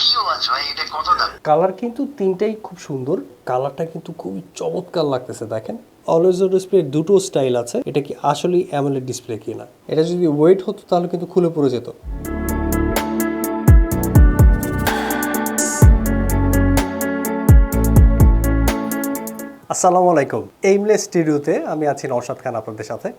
কি ওয়াচ ভাই, এটা কত দাম? কালার কিন্তু তিনটাই খুব সুন্দর। কালারটা কিন্তু খুবই চমৎকার লাগতেছে দেখেন। অলওয়েজ ডিসপ্লে দুটো স্টাইল আছে। এটা কি আসলেই অ্যামোলেড ডিসপ্লে কিনা, এটা যদি ওয়েট হতো তাহলে কিন্তু খুলে পড়ে যেত। আসসালামু আলাইকুম। এইমলেস স্টুডিওতে আমি আছি নওশাদ খান আপনাদের সাথে।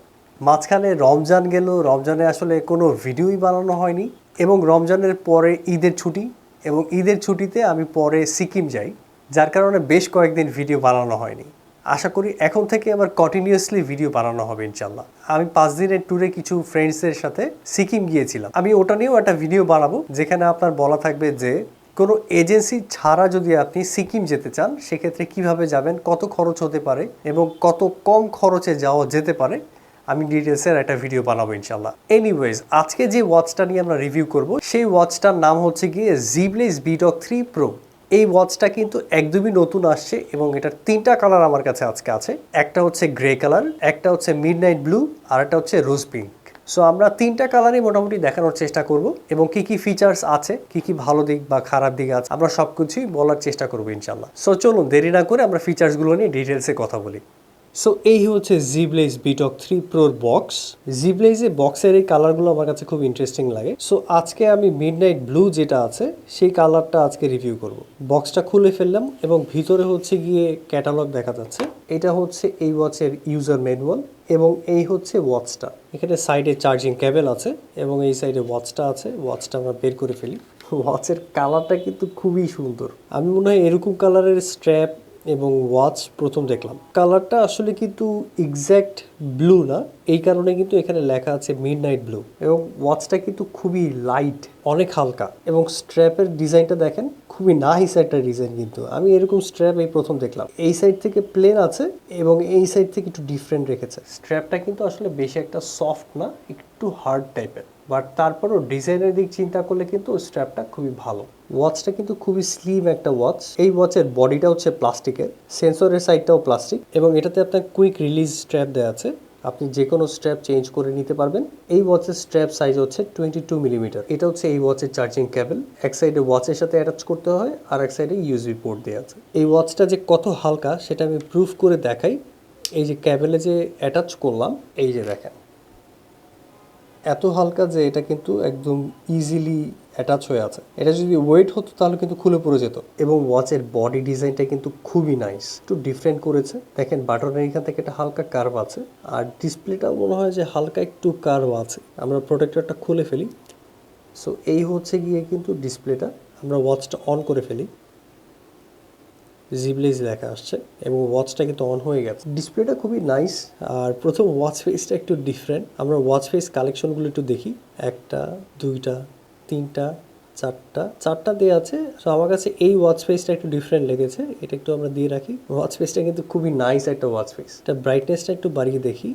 মাঝখানে রমজান গেল, রমজানে আসলে কোনো ভিডিওই বানানো হয়নি, এবং রমজানের পরে ঈদের ছুটি, এবং ঈদের ছুটিতে আমি পরে সিকিম যাই, যার কারণে বেশ কয়েকদিন ভিডিও বানানো হয়নি। আশা করি এখন থেকে আবার কন্টিনিউয়াসলি ভিডিও বানানো হবে ইনশাল্লাহ। আমি 5 দিনের ট্যুরে কিছু ফ্রেন্ডসের সাথে সিকিম গিয়েছিলাম। আমি ওটা নিয়েও একটা ভিডিও বানাবো, যেখানে আপনার বলা থাকবে যে কোনো এজেন্সি ছাড়া যদি আপনি সিকিম যেতে চান সেক্ষেত্রে কিভাবে যাবেন, কত খরচ হতে পারে এবং কত কম খরচে যাওয়া যেতে পারে। আমি ডিটেলসের একটা ভিডিও বানাবো ইনশাল্লাহ। এনিওয়েজ, আজকে যে ওয়াচটা নিয়ে আমরা রিভিউ করব সেই ওয়াচটার নাম হচ্ছে গিয়ে জিবলেস বিটক 3 প্রো। এই ওয়াচটা কিন্তু একদমই নতুন আসছে এবং এটার তিনটা কালার আমার কাছে আজকে আছে। একটা হচ্ছে গ্রে কালার, একটা হচ্ছে মিডনাইট ব্লু, আর একটা হচ্ছে রোজ পিঙ্ক। সো আমরা তিনটা কালারই মোটামুটি দেখানোর চেষ্টা করব, এবং কি কি ফিচার্স আছে, কি কি ভালো দিক বা খারাপ দিক আছে, আমরা সবকিছুই বলার চেষ্টা করবো ইনশাল্লাহ। সো চলুন দেরি না করে আমরা ফিচার্সগুলো নিয়ে ডিটেলসে কথা বলি। সো এই হচ্ছে জিবলেস বিটক 3 প্রোর বক্স। জিবলেসে বক্সের এই কালারগুলো আমার কাছে খুব ইন্টারেস্টিং লাগে। সো আজকে আমি মিডনাইট ব্লু যেটা আছে সেই কালারটা আজকে রিভিউ করব। বক্সটা খুলে ফেললাম এবং ভিতরে হচ্ছে গিয়ে ক্যাটালগ দেখা যাচ্ছে। এটা হচ্ছে এই ওয়াচের ইউজার ম্যানুয়াল, এবং এই হচ্ছে ওয়াচটা। এখানে সাইডে চার্জিং কেবল আছে এবং এই সাইডে ওয়াচটা আছে। ওয়াচটা আমরা বের করে ফেলি। ওয়াচের কালারটা কিন্তু খুবই সুন্দর। আমি মনে হয় এরকম কালারের স্ট্র্যাপ এবং ওয়াচ প্রথম দেখলাম। কালারটা আসলে কিন্তু এক্স্যাক্ট ব্লু না, এই কারণে কিন্তু এখানে লেখা আছে মিডনাইট ব্লু। এবং ওয়াচটা কিন্তু খুবই লাইট, অনেক হালকা, এবং স্ট্র্যাপের ডিজাইনটা দেখেন, খুবই নাইস একটা ডিজাইন। কিন্তু আমি এরকম স্ট্র্যাপ এই প্রথম দেখলাম। এই সাইড থেকে প্লেন আছে এবং এই সাইড থেকে একটু ডিফারেন্ট রেখেছে। স্ট্র্যাপটা কিন্তু আসলে বেশি একটা সফট না, একটু হার্ড টাইপের, বাট তারপরও ডিজাইনের দিক চিন্তা করলে কিন্তু স্ট্র্যাপটা খুবই ভালো। ওয়াচটা কিন্তু খুবই স্লিম একটা ওয়াচ। এই ওয়াচের বডিটা হচ্ছে প্লাস্টিকের, সেন্সরের সাইডটাও প্লাস্টিক, এবং এটাতে আপনার কুইক রিলিজ স্ট্র্যাপ দেওয়া আছে। আপনি যে কোনো স্ট্র্যাপ চেঞ্জ করে নিতে পারবেন। এই ওয়াচের স্ট্র্যাপ সাইজ হচ্ছে 22 মিলিমিটার। এটা হচ্ছে এই ওয়াচের চার্জিং কেবল। এক সাইডে ওয়াচের সাথে অ্যাটাচ করতে হয়, আর এক সাইডে ইউএসবি পোর্ট দেওয়া আছে। এই ওয়াচটা যে কত হালকা সেটা আমি প্রুফ করে দেখাই। এই যে কেবলে যে অ্যাটাচ করলাম, এই যে দেখেন, এত হালকা যে এটা কিন্তু একদম ইজিলি অ্যাটাচ হয়ে আছে। এটা যদি ওয়েট হতো তাহলে কিন্তু খুলে পড়ে যেত। এবং ওয়াচের বডি ডিজাইনটা কিন্তু খুবই নাইস, একটু ডিফারেন্ট করেছে। দেখেন বাটনের এখান থেকে একটা হালকা কার্ভ আছে, আর ডিসপ্লেটাও মনে হয় যে হালকা একটু কার্ভ আছে। আমরা প্রোটেক্টরটা খুলে ফেলি। সো এই হচ্ছে গিয়ে কিন্তু ডিসপ্লেটা। আমরা ওয়াচটা অন করে ফেলি, জিবলেস লেখা আসছে এবং ওয়াচটা কিন্তু অন হয়ে গেছে। ডিসপ্লেটা খুবই নাইস, আর প্রথম ওয়াচ ফেসটা একটু ডিফারেন্ট। আমরা ওয়াচ ফেস কালেকশনগুলো একটু দেখি। একটা, দুইটা, তিনটা, চারটা দিয়ে আছে। সো আমার কাছে এই ওয়াচ ফেসটা একটু ডিফারেন্ট লেগেছে, এটা একটু আমরা দিয়ে রাখি। ওয়াচ ফেসটা কিন্তু খুবই নাইস একটা ওয়াচ ফেস। এটা ব্রাইটনেসটা একটু বাড়িয়ে দেখি।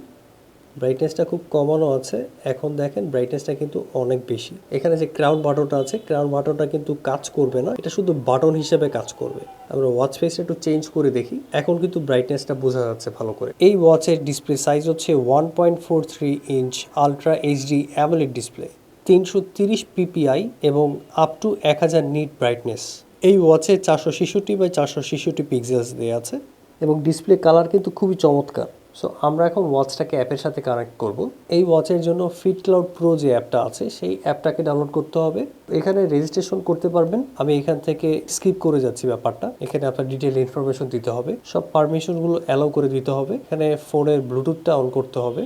ব্রাইটনেসটা খুব কমানো আছে। এখন দেখেন ব্রাইটনেসটা কিন্তু অনেক বেশি। এখানে যে ক্রাউন বাটনটা আছে, ক্রাউন বাটনটা কিন্তু কাজ করবে না, এটা শুধু বাটন হিসেবে কাজ করবে। আমরা ওয়াচ ফেসটা একটু চেঞ্জ করে দেখি। এখন কিন্তু ব্রাইটনেসটা বোঝা যাচ্ছে ভালো করে। এই ওয়াচের ডিসপ্লে সাইজ হচ্ছে 1.43 inch ultra HD AMOLED display, 330 PPI এবং আপ টু 1000 নিট ব্রাইটনেস। এই ওয়াচে 466 বাই 466 পিক্সেলস দেওয়া আছে, এবং ডিসপ্লে কালার কিন্তু খুবই চমৎকার। সো আমরা এখন ওয়াচটাকে অ্যাপের সাথে কানেক্ট করব। এই ওয়াচের জন্য ফিট ক্লাউড প্রো যে অ্যাপটা আছে সেই অ্যাপটাকে ডাউনলোড করতে হবে। এখানে রেজিস্ট্রেশন করতে পারবেন। আমি এখান থেকে স্কিপ করে যাচ্ছি ব্যাপারটা। এখানে আপনার ডিটেল ইনফরমেশন দিতে হবে, সব পারমিশনগুলো অ্যালাউ করে দিতে হবে। এখানে ফোনের ব্লুটুথটা অন করতে হবে।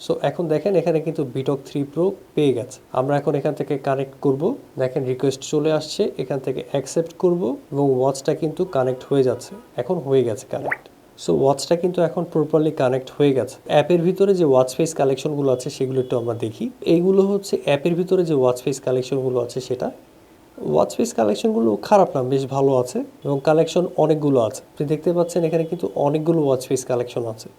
সো এখন দেখেন এখানে কিন্তু বিটক 3 প্রো পেয়ে গেছে। আমরা এখন এখান থেকে কানেক্ট করব। দেখেন রিকোয়েস্ট চলে আসছে, এখান থেকে অ্যাকসেপ্ট করব এবং ওয়াচটা কিন্তু কানেক্ট হয়ে যাচ্ছে। এখন হয়ে গেছে কানেক্ট। সো ওয়াচটা কিন্তু এখন প্রপারলি কানেক্ট হয়ে গেছে। অ্যাপের ভিতরে যে ওয়াচ ফেস কালেকশনগুলো আছে সেগুলো একটু আমরা দেখি। এইগুলো হচ্ছে অ্যাপের ভিতরে যে ওয়াচ ফেস কালেকশনগুলো আছে সেটা। ওয়াচ ফেস কালেকশনগুলো খারাপ না, বেশ ভালো আছে, এবং কালেকশন অনেকগুলো আছে। আপনি দেখতে পাচ্ছেন এখানে কিন্তু অনেকগুলো ওয়াচ ফেস কালেকশন আছে।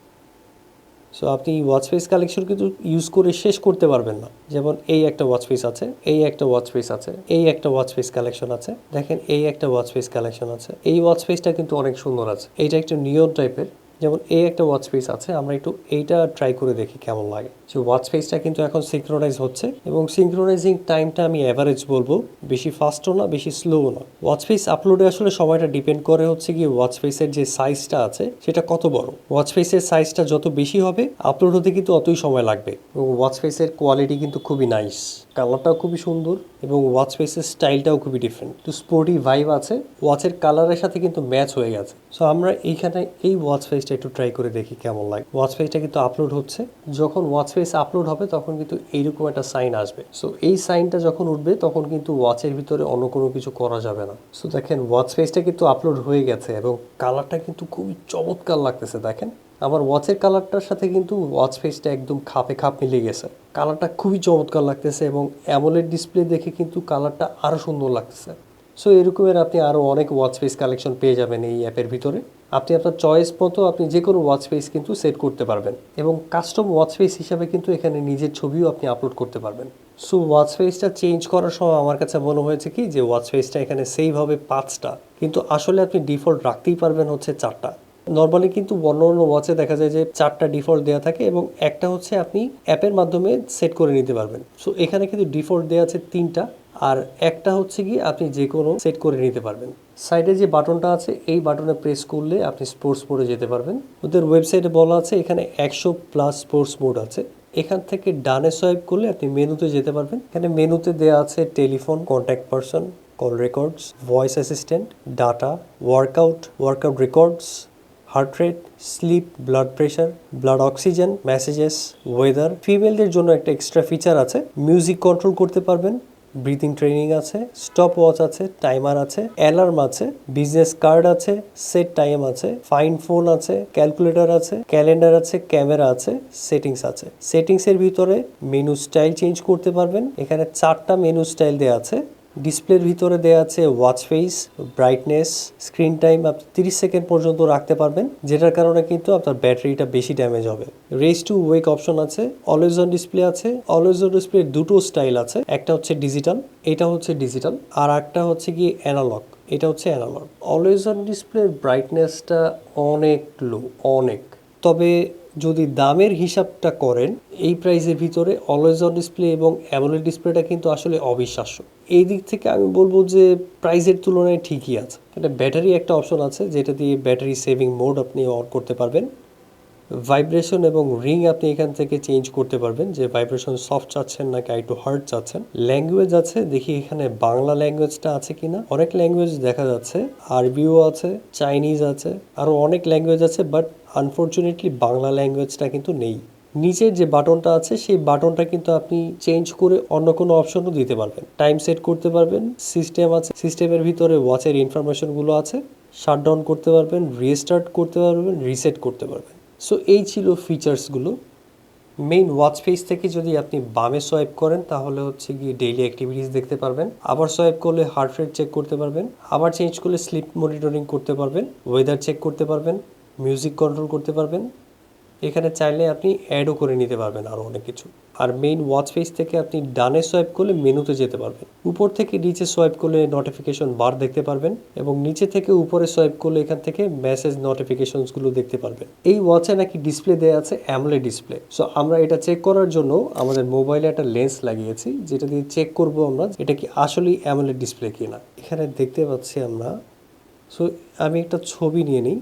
সো আপনি ওয়াচ ফেস কালেকশন কিন্তু ইউজ করে শেষ করতে পারবেন না। যেমন এই একটা ওয়াচ ফেস আছে, এই একটা ওয়াচ ফেস আছে, এই একটা ওয়াচ ফেস কালেকশন আছে, দেখেন এই একটা ওয়াচ ফেস কালেকশন আছে। এই ওয়াচ ফেসটা কিন্তু অনেক সুন্দর আছে। এইটা একটা নিয়ন টাইপের, যেমন এই একটা ওয়াচ ফেস আছে, আমরা একটু এইটা ট্রাই করে দেখি কেমন লাগে। যে ওয়াচ ফেসটা কিন্তু এখন সিঙ্ক্রোনাইজ হচ্ছে এবং সিঙ্ক্রোনাইজিং টাইমটা আমি অ্যাভারেজ বলবো, বেশি ফাস্টও না বেশি স্লোও না। ওয়াচ ফেস আপলোডে আসলে সময়টা ডিপেন্ড করে হচ্ছে কি ওয়াচ ফেসের যে সাইজটা আছে সেটা কত বড়। ওয়াচ ফেসের সাইজটা যত বেশি হবে আপলোড হতে কিন্তু অতই সময় লাগবে। এবং ওয়াচ ফেসের কোয়ালিটি কিন্তু খুবই নাইস, কালারটাও খুবই সুন্দর এবং ওয়াচ ফেসের স্টাইলটাও খুবই ডিফারেন্ট, তো স্পোর্টি ভাইব আছে, ওয়াচের কালারের সাথে কিন্তু ম্যাচ হয়ে গেছে। সো আমরা এইখানে এই ওয়াচ ফেসটা একটু ট্রাই করে দেখি কেমন লাগে। ওয়াচ ফেসটা কিন্তু আপলোড হচ্ছে, যখন ওয়াচ ফেস আপলোড হবে তখন কিন্তু এইরকম একটা সাইন আসবে। সো এই সাইনটা যখন উঠবে তখন কিন্তু ওয়াচের ভিতরে অন্য কোনো কিছু করা যাবে না। সো দেখেন ওয়াচ ফেসটা কিন্তু আপলোড হয়ে গেছে এবং কালারটা কিন্তু খুবই চমৎকার লাগতেছে। দেখেন আমার ওয়াচের কালারটার সাথে কিন্তু ওয়াচ ফেসটা একদম খাপে খাপ মিলে গেছে, কালারটা খুবই চমৎকার লাগতেছে এবং অ্যামোলেড ডিসপ্লে দেখে কিন্তু কালারটা আরও সুন্দর লাগতেছে। সো এরকমের আপনি আরও অনেক ওয়াচ ফেস কালেকশন পেয়ে যাবেন এই অ্যাপের ভিতরে। আপনি আপনার চয়েস মতো আপনি যে কোনো ওয়াচ ফেস কিন্তু সেট করতে পারবেন এবং কাস্টম ওয়াচ ফেস হিসাবে কিন্তু এখানে নিজের ছবিও আপনি আপলোড করতে পারবেন। সো ওয়াচ ফেসটা চেঞ্জ করার সময় আমার কাছে মনে হয়েছে কি যে ওয়াচ ফেসটা এখানে সেভ হবে 5টা, কিন্তু আসলে আপনি ডিফল্ট রাখতেই পারবেন হচ্ছে 4টা। নর্মালি কিন্তু অন্য অন্য ওয়াচে দেখা যায় যে 4টা ডিফল্ট দেওয়া থাকে এবং একটা হচ্ছে আপনি অ্যাপের মাধ্যমে সেট করে নিতে পারবেন। সো এখানে কিন্তু ডিফল্ট দেওয়া আছে 3টা আর একটা হচ্ছে কি আপনি যে কোনো সেট করে নিতে পারবেন। সাইডে যে বাটনটা আছে এই বাটনে প্রেস করলে আপনি স্পোর্টস মোডে যেতে পারবেন। ওদের ওয়েবসাইটে বলা আছে এখানে 100+ স্পোর্টস মোড আছে। এখান থেকে ডানে সোয়াইপ করলে আপনি মেনুতে যেতে পারবেন। এখানে মেনুতে দেওয়া আছে telephone, contact person, call records, voice assistant, data, workout records, heart rate, sleep, blood pressure, blood oxygen, messages, weather. ফিমেলদের জন্য একটা এক্সট্রা ফিচার আছে, মিউজিক কন্ট্রোল করতে পারবেন, ব্রিথিং ট্রেনিং আছে, স্টপ ওয়াচ আছে, টাইমার আছে, অ্যালার্ম আছে, বিজনেস কার্ড আছে, সেট টাইম আছে, ফাইন ফোন আছে, ক্যালকুলেটর আছে, ক্যালেন্ডার আছে, ক্যামেরা আছে, সেটিংস আছে। সেটিংসের ভিতরে মেনু স্টাইল চেঞ্জ করতে পারবেন। এখানে 4টা মেনু স্টাইল দেওয়া আছে। ডিসপ্লের ভিতরে দেওয়া আছে watch face, brightness, screen time আপনি 30 সেকেন্ড পর্যন্ত রাখতে পারবেন, যেটার কারণে কিন্তু আপনার ব্যাটারিটা বেশি ড্যামেজ হবে। রেজ টু ওয়েক অপশন আছে, অলওয়েজ অন ডিসপ্লে আছে। অলওয়েজ অন ডিসপ্লে দুটো স্টাইল আছে, একটা হচ্ছে ডিজিটাল, এটা হচ্ছে ডিজিটাল, আর একটা হচ্ছে কি অ্যানালগ, এটা হচ্ছে অ্যানালগ। অলওয়েজ অন ডিসপ্লের ব্রাইটনেসটা অনেক লো, অনেক। তবে যদি দামের হিসাবটা করেন এই প্রাইসের ভিতরে অলওয়েজ অন ডিসপ্লে এবং অ্যামোলেড ডিসপ্লেটা কিন্তু আসলে অবিশ্বাস্য। এই দিক থেকে আমি বলবো যে প্রাইসের তুলনায় ঠিকই আছে। এটা ব্যাটারি একটা অপশন আছে যেটা দিয়ে ব্যাটারি সেভিং মোড আপনি অন করতে পারবেন। ভাইব্রেশন এবং রিং আপনি এখান থেকে চেঞ্জ করতে পারবেন, যে ভাইব্রেশন সফট চাচ্ছেন নাকি একটু হার্ড চাচ্ছেন। ল্যাঙ্গুয়েজ আছে, দেখি এখানে বাংলা ল্যাঙ্গুয়েজটা আছে কিনা। অনেক ল্যাঙ্গুয়েজ দেখা যাচ্ছে, আরবিও আছে, চাইনিজ আছে, আরও অনেক ল্যাঙ্গুয়েজ আছে, বাট আনফর্চুনেটলি বাংলা ল্যাঙ্গুয়েজটা কিন্তু নেই। নিচের যে বাটনটা আছে সেই বাটনটা কিন্তু আপনি চেঞ্জ করে অন্য কোনো অপশনও দিতে পারবেন। টাইম সেট করতে পারবেন, সিস্টেম আছে, সিস্টেমের ভিতরে ওয়াচের ইনফরমেশনগুলো আছে, শাটডাউন করতে পারবেন, রিস্টার্ট করতে পারবেন, রিসেট করতে পারবেন। সো এই ছিল ফিচার্সগুলো। মেইন ওয়াচ ফেস থেকে যদি আপনি বামে সোয়াইপ করেন তাহলে হচ্ছে গিয়ে ডেইলি অ্যাক্টিভিটিস দেখতে পারবেন, আবার সোয়াইপ করলে হার্ট রেট চেক করতে পারবেন, আবার চেঞ্জ করলে স্লিপ মনিটরিং করতে পারবেন, ওয়েদার চেক করতে পারবেন, মিউজিক কন্ট্রোল করতে পারবেন। এখানে চাইলে আপনি অ্যাডও করে নিতে পারবেন আরও অনেক কিছু। আর মেইন ওয়াচ ফেস থেকে আপনি ডানে সোয়াইপ করলে মেনুতে যেতে পারবেন, উপর থেকে নিচে সোয়াইপ করলে নোটিফিকেশন বার দেখতে পারবেন এবং নিচে থেকে উপরে সোয়াইপ করলে এখান থেকে মেসেজ নোটিফিকেশনসগুলো দেখতে পারবেন। এই ওয়াচে নাকি ডিসপ্লে দেওয়া আছে অ্যামোলেড ডিসপ্লে। সো আমরা এটা চেক করার জন্য আমাদের মোবাইলে একটা লেন্স লাগিয়েছি, যেটা দিয়ে চেক করব আমরা এটা কি আসলেই অ্যামোলেড ডিসপ্লে কিনা। এখানে দেখতে পাচ্ছি আমরা। সো আমি একটা ছবি নিয়ে নিই।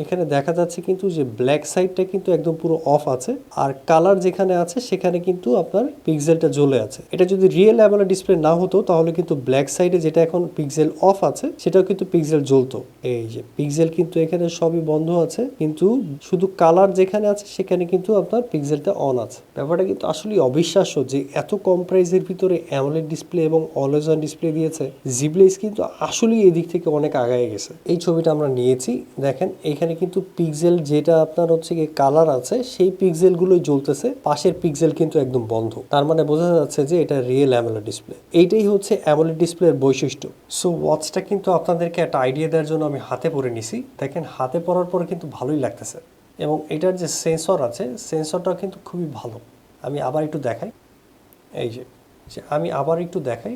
এখানে দেখা যাচ্ছে কিন্তু যে ব্ল্যাক সাইডটা কিন্তু একদম পুরো অফ আছে, আর কালার যেখানে আছে সেখানে কিন্তু আপনার পিক্সেলটা জ্বলে আছে। এটা যদি রিয়েল অ্যামোলেড ডিসপ্লে না হতো তাহলে কিন্তু ব্ল্যাক সাইডে যেটা এখন পিক্সেল অফ আছে সেটাও কিন্তু পিক্সেল জ্বলতো। এই যে পিক্সেল কিন্তু এখানে সবই বন্ধ আছে, কিন্তু শুধু কালার যেখানে আছে সেখানে কিন্তু আপনার পিক্সেলটা অন আছে। ব্যাপারটা কিন্তু আসলে অবিশ্বাস্য যে এত কম প্রাইসের ভিতরে অ্যামোলেড ডিসপ্লে এবং অলওয়েজ অন ডিসপ্লে দিয়েছে। জিবলেস কিন্তু আসলেই এদিক থেকে অনেক আগায় গেছে। এই ছবিটা আমরা নিয়েছি, দেখেন এখানে কিন্তু পিক্সেল যেটা আপনার হচ্ছে কি কালার আছে সেই পিক্সেলগুলোই জ্বলতেছে, পাশের পিক্সেল কিন্তু একদম বন্ধ। তার মানে বোঝা যাচ্ছে যে এটা রিয়েল অ্যামোলেড ডিসপ্লে। এইটাই হচ্ছে অ্যামোলেড ডিসপ্লের বৈশিষ্ট্য। সো ওয়াচটা কিন্তু আপনাদেরকে একটা আইডিয়া দেওয়ার জন্য আমি হাতে পরে নিছি। দেখেন হাতে পরার পরে কিন্তু ভালোই লাগতেছে এবং এটার যে সেন্সর আছে সেন্সরটাও কিন্তু খুবই ভালো। আমি আবার একটু দেখাই, এই যে আমি আবার একটু দেখাই,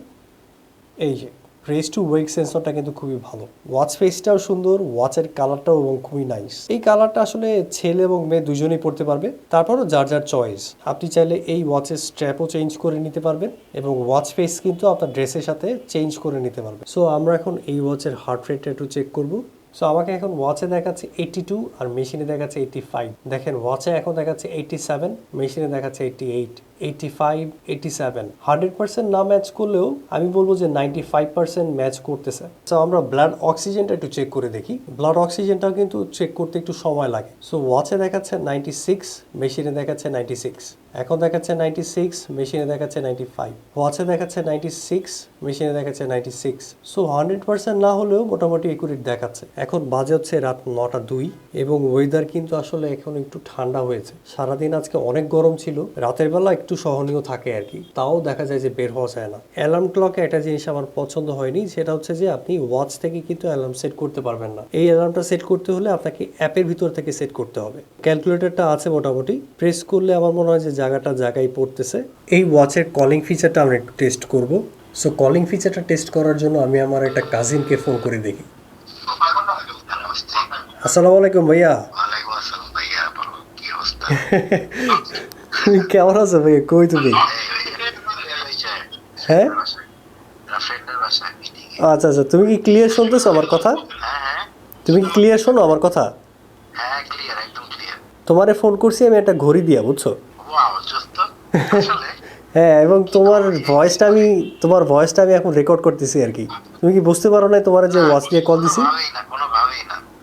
এই যে প্রেস টু ওয়েক সেন্সরটা কিন্তু খুবই ভালো, ওয়াচ ফেসটাও সুন্দর, ওয়াচের কালারটাও এবং খুবই নাইস। এই কালারটা আসলে ছেলে এবং মেয়ে দুজনেই পড়তে পারবে, তারপরও যার যার চয়েস। আপনি চাইলে এই ওয়াচের স্ট্র্যাপও চেঞ্জ করে নিতে পারবেন এবং ওয়াচ ফেস কিন্তু আপনার ড্রেসের সাথে চেঞ্জ করে নিতে পারবেন। সো আমরা এখন এই ওয়াচের হার্ট রেটটা একটু চেক করব। সো আমাকে এখন ওয়াচে দেখাচ্ছে 82 আর মেশিনে দেখাচ্ছে 85। দেখেন ওয়াচে এখন দেখাচ্ছে 87, মেশিনে দেখাচ্ছে 88, 85, 87। 100% না ম্যাচ করলেও আমি বলবো যে 95% ম্যাচ করতেছে। সো আমরা ব্লাড অক্সিজেনটা একটু চেক করে দেখি। ব্লাড অক্সিজেনটাও কিন্তু চেক করতে একটু সময় লাগে। সো ওয়াচে দেখাচ্ছে 96, মেশিনে দেখাচ্ছে 96। এখন দেখাচ্ছে 96, মেশিনে দেখাচ্ছে 95। ওয়াচে দেখাচ্ছে 96, মেশিনে দেখাচ্ছে 96। সো 100% না হলেও মোটামুটি একুরেট দেখাচ্ছে। এখন বাজে হচ্ছে রাত 9:02 এবং ওয়েদার কিন্তু আসলে এখন একটু ঠান্ডা হয়েছে। সারাদিন আজকে অনেক গরম ছিল, রাতের বেলা একটু সহনীয় থাকে আর কি, তাও দেখা যায় যে বের হওয়া যায় না। অ্যালার্ম ক্লকে একটা জিনিস আমার পছন্দ হয়নি, সেটা হচ্ছে যে আপনি ওয়াচ থেকে কিন্তু অ্যালার্ম সেট করতে পারবেন না। এই অ্যালার্মটা সেট করতে হলে আপনাকে অ্যাপের ভিতর থেকে সেট করতে হবে। ক্যালকুলেটরটা আছে মোটামুটি, প্রেস করলে আমার মনে হয় যে জায়গায় পড়তেছে। এই ওয়াচের কলিং ফিচারটা আমরা একটু টেস্ট করব। সো কলিং ফিচারটা টেস্ট করার জন্য আমি আমার একটা কাজিনকে ফোন করে দেখি। আসসালামু আলাইকুম ভাইয়া। কেমন আছো ভাইয়া? কই তুমি? হ্যাঁ, আচ্ছা আচ্ছা, তুমি কি ক্লিয়ার শুনতেছো আমার কথা? তুমি কি ক্লিয়ার শোনো আমার কথা? তোমারে ফোন করছি আমি একটা ঘড়ি দিয়া, বুঝছো? হ্যাঁ, এবং তোমার ভয়েসটা আমি এখন রেকর্ড করতেছি আর কি। তুমি কি বুঝতে পারো না তোমার যে ওয়াচ দিয়ে কল দিছি?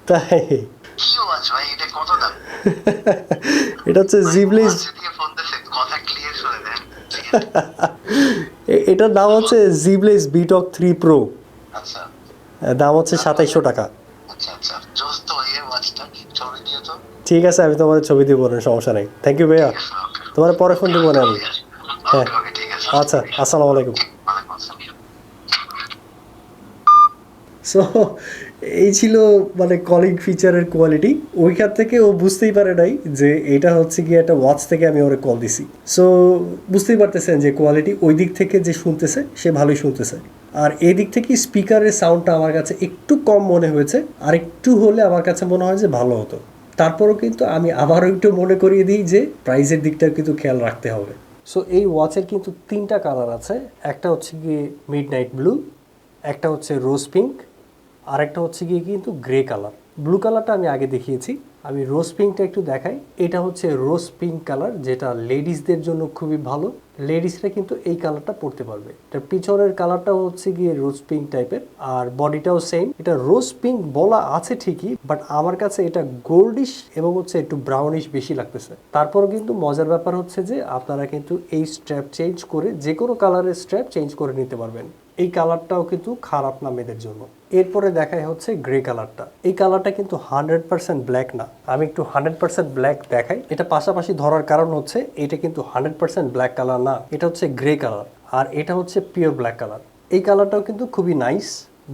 তাই এটা হচ্ছে জিবলেস, এটার দাম হচ্ছে জিবলেস বিটক 3 প্রো। দাম হচ্ছে 2700 টাকা। ঠিক আছে, আমি তোমাদের ছবি দিব না, সমস্যা নেই। থ্যাংক ইউ ভাইয়া, তোমার পরে ফোন দিব না আমি। হ্যাঁ আচ্ছা, আসসালামু আলাইকুম। সো এই ছিল মানে কলিং ফিচারের কোয়ালিটি। ওইখান থেকে ও বুঝতেই পারে নাই যে এটা হচ্ছে গিয়ে একটা ওয়াচ থেকে আমি ওরে কল দিছি। সো বুঝতেই পারতেছেন যে কোয়ালিটি ওই দিক থেকে যে শুনতেছে সে ভালোই শুনতেছে। আর এই দিক থেকে স্পিকারের সাউন্ডটা আমার কাছে একটু কম মনে হয়েছে, আর একটু হলে আমার কাছে মনে হয় যে ভালো হতো। তারপরও কিন্তু আমি আবারও একটু মনে করিয়ে দিই যে প্রাইসের দিকটা কিন্তু খেয়াল রাখতে হবে। সো এই ওয়াচের কিন্তু 3টা কালার আছে। একটা হচ্ছে গিয়ে মিড নাইট ব্লু, একটা হচ্ছে রোজ পিঙ্ক, আর একটা হচ্ছে গিয়ে কিন্তু গ্রে কালার। ব্লু কালারটা আমি আগে দেখিয়েছি, আমি রোজ পিঙ্কটা একটু দেখাই। এটা হচ্ছে রোজ পিঙ্ক কালার, যেটা লেডিসদের জন্য খুবই ভালো। লেডিসরা কিন্তু এই কালারটা পরতে পারবে। এটার পিছনের কালারটাও হচ্ছে গিয়ে রোজ পিঙ্ক টাইপের, আর বডিটাও সেম। এটা রোজ পিঙ্ক বলা আছে ঠিকই, বাট আমার কাছে এটা গোল্ডিশ এবং হচ্ছে একটু ব্রাউনিশ বেশি লাগতেছে। তারপরও কিন্তু মজার ব্যাপার হচ্ছে যে আপনারা কিন্তু এই স্ট্র্যাপ চেঞ্জ করে যে কোনো কালারের স্ট্র্যাপ চেঞ্জ করে নিতে পারবেন। এই কালারটাও কিন্তু খারাপ না মেয়েদের জন্য। এরপরে দেখাই হচ্ছে গ্রে কালারটা। এই কালারটা কিন্তু 100% ব্ল্যাক না, আমি একটু 100% ব্ল্যাক দেখাই। এটা পাশাপাশি ধরার কারণ হচ্ছে এটা কিন্তু 100% ব্ল্যাক কালার না, এটা হচ্ছে গ্রে কালার, আর এটা হচ্ছে পিওর ব্ল্যাক কালার। এই কালারটাও কিন্তু খুবই নাইস।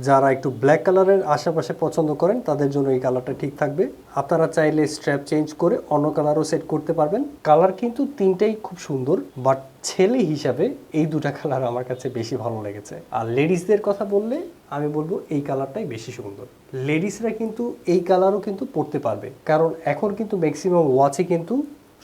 যারা একটু ব্ল্যাক কালারের আশেপাশে পছন্দ করেন তাদের জন্য এই কালারটা ঠিক থাকবে। আপনারা চাইলে স্ট্র্যাপ চেঞ্জ করে অন্য কালারও সেট করতে পারবেন। কালার কিন্তু 3টাই খুব সুন্দর, বাট ছেলে হিসাবে এই 2টা কালার আমার কাছে বেশি ভালো লেগেছে। আর লেডিসদের কথা বললে আমি বলবো এই কালারটাই বেশি সুন্দর। লেডিসরা কিন্তু এই কালারও কিন্তু পরতে পারবে, কারণ এখন কিন্তু ম্যাক্সিমাম ওয়াচে কিন্তু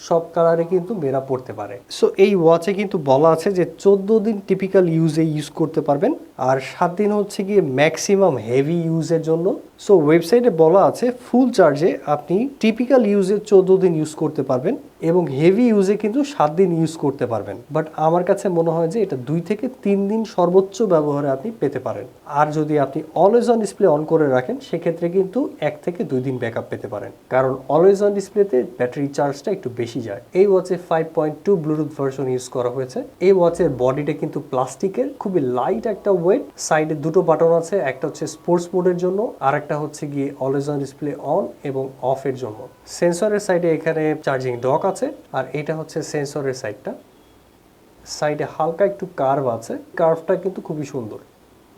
সব কালারে কিন্তু মেয়েরা পড়তে পারে। সো এই ওয়াচে কিন্তু বলা আছে যে 14 দিন টিপিক্যাল ইউজ করতে পারবেন, আর 7 দিন হচ্ছে গিয়ে ম্যাক্সিমাম হেভি ইউজের জন্য। সো ওয়েবসাইটে বলা আছে ফুল চার্জে আপনি টিপিক্যাল ইউজে 14 দিন ইউজ করতে পারবেন এবং হেভি ইউজে কিন্তু 7 দিন ইউজ করতে পারবেন। বাট আমার কাছে মনে হয় যে এটা 2 থেকে 3 দিন সর্বোচ্চ ব্যবহারে আপনি পেতে পারেন। আর যদি আপনি অলওয়েজ অন ডিসপ্লে অন করে রাখেন সেক্ষেত্রে কিন্তু 1 থেকে 2 দিন ব্যাকআপ পেতে পারেন, কারণ অলওয়েজ অন ডিসপ্লেতে ব্যাটারি চার্জটা একটু বেশি যায়। এই ওয়াচে 5.2 ব্লুটুথ ভার্সন ইউজ করা হয়েছে। এই ওয়াচের বডিটা কিন্তু প্লাস্টিকের, খুবই লাইট একটা ওয়েট। সাইডে 2টো বাটন আছে, একটা হচ্ছে স্পোর্টস মোডের জন্য আর একটা হচ্ছে গিয়ে অলওয়েজ অন ডিসপ্লে অন এবং অফ এর জন্য। সেন্সরের সাইডে এখানে চার্জিং ডক আছে, আর এটা হচ্ছে সেন্সরের সাইডটা। সাইডে হালকা একটু কার্ভ আছে, কার্ভটা কিন্তু খুবই সুন্দর।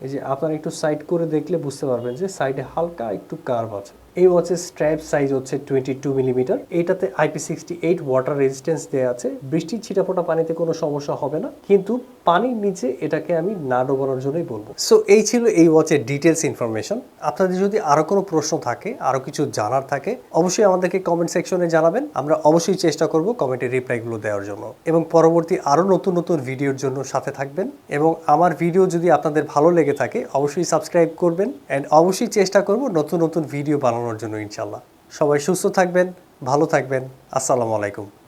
এই যে আপনারা একটু সাইড করে দেখলে বুঝতে পারবেন যে সাইডে হালকা একটু কার্ভ আছে। এই ওয়াচের স্ট্র্যাপ সাইজ হচ্ছে 22 মিলিমিটার। এইটাতে IP68 ওয়াটার রেজিস্ট্যান্স দেওয়া আছে। বৃষ্টির ছিটাফোঁটা পানিতে কোনো সমস্যা হবে না, কিন্তু পানির নিচে এটাকে আমি না ডোবানোর জন্যই বলবো। সো এই ছিল এই ওয়াচের ডিটেলস ইনফরমেশন। আপনাদের যদি আরও কোনো প্রশ্ন থাকে, আরও কিছু জানার থাকে, অবশ্যই আমাদেরকে কমেন্ট সেকশনে জানাবেন। আমরা অবশ্যই চেষ্টা করব কমেন্টের রিপ্লাইগুলো দেওয়ার জন্য, এবং পরবর্তী আরও নতুন নতুন ভিডিওর জন্য সাথে থাকবেন। এবং আমার ভিডিও যদি আপনাদের ভালো লেগে থাকে অবশ্যই সাবস্ক্রাইব করবেন, অ্যান্ড অবশ্যই চেষ্টা করব নতুন নতুন ভিডিও বানানোর জন্য ইনশাল্লাহ। সবাই সুস্থ থাকবেন, ভালো থাকবেন। আসসালামু আলাইকুম।